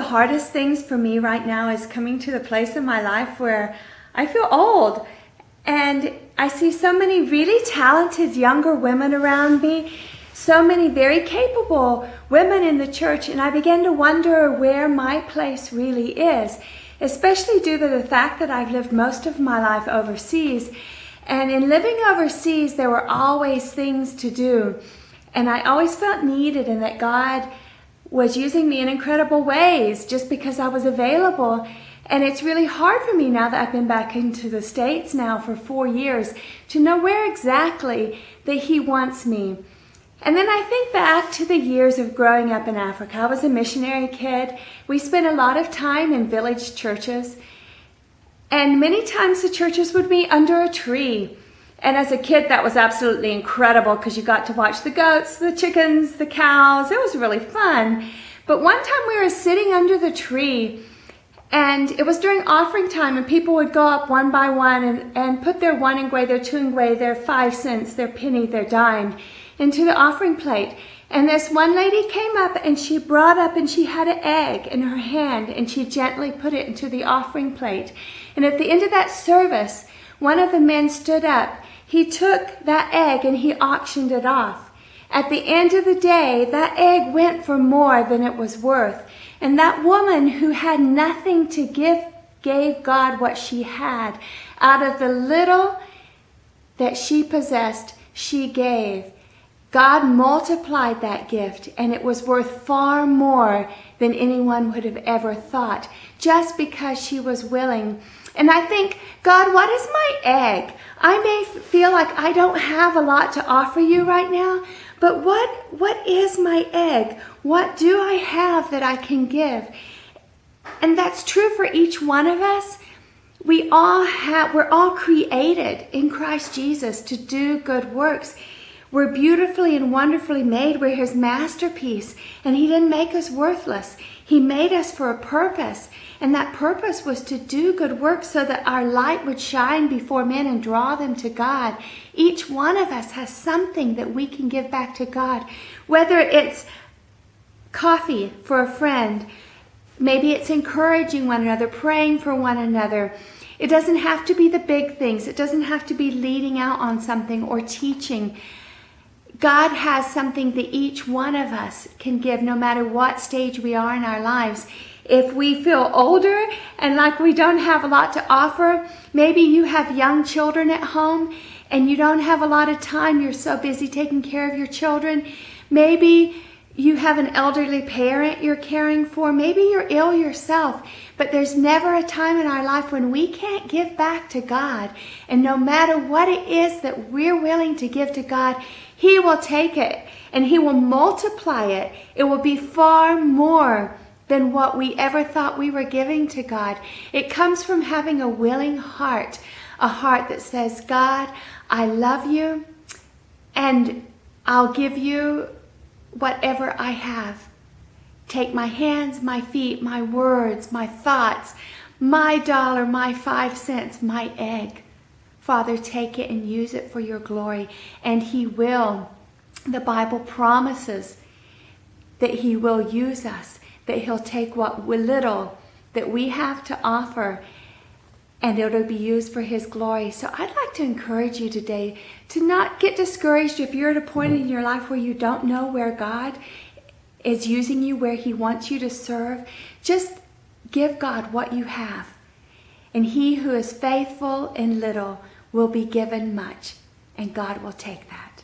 hardest things for me right now is coming to the place in my life where I feel old. And I see so many really talented younger women around me, so many very capable women in the church, and I begin to wonder where my place really is, especially due to the fact that I've lived most of my life overseas. And in living overseas, there were always things to do. And I always felt needed and that God was using me in incredible ways just because I was available. And it's really hard for me now that I've been back into the States now for 4 years to know where exactly that He wants me. And then I think back to the years of growing up in Africa. I was a missionary kid. We spent a lot of time in village churches. And many times the churches would be under a tree. And as a kid, that was absolutely incredible because you got to watch the goats, the chickens, the cows. It was really fun. But one time we were sitting under the tree, and it was during offering time, and people would go up one by one and put their 1 ngwe, their 2 ngwe, their 5 cents, their penny, their dime into the offering plate. And this one lady came up and she brought up and she had an egg in her hand and she gently put it into the offering plate. And at the end of that service, one of the men stood up. He took that egg and he auctioned it off. At the end of the day, that egg went for more than it was worth. And that woman who had nothing to give gave God what she had. Out of the little that she possessed, she gave. God multiplied that gift, and it was worth far more than anyone would have ever thought, just because she was willing. And I think, God, what is my egg? I may feel like I don't have a lot to offer you right now, but what is my egg? What do I have that I can give? And that's true for each one of us. We're all created in Christ Jesus to do good works. We're beautifully and wonderfully made. We're His masterpiece. And He didn't make us worthless. He made us for a purpose. And that purpose was to do good work so that our light would shine before men and draw them to God. Each one of us has something that we can give back to God. Whether it's coffee for a friend, maybe it's encouraging one another, praying for one another. It doesn't have to be the big things. It doesn't have to be leading out on something or teaching. God has something that each one of us can give no matter what stage we are in our lives. If we feel older and like we don't have a lot to offer, maybe you have young children at home and you don't have a lot of time. You're so busy taking care of your children. Maybe you have an elderly parent you're caring for. Maybe you're ill yourself. But there's never a time in our life when we can't give back to God. And no matter what it is that we're willing to give to God, He will take it and He will multiply it. It will be far more than what we ever thought we were giving to God. It comes from having a willing heart, a heart that says, God, I love you and I'll give you whatever I have. Take my hands, my feet, my words, my thoughts, my dollar, my 5 cents, my egg. Father, take it and use it for your glory. And He will. The Bible promises that He will use us, that He'll take what little that we have to offer and it'll be used for His glory. So I'd like to encourage you today to not get discouraged if you're at a point in your life where you don't know where God is using you, where He wants you to serve. Just give God what you have. And he who is faithful in little will be given much, and God will take that.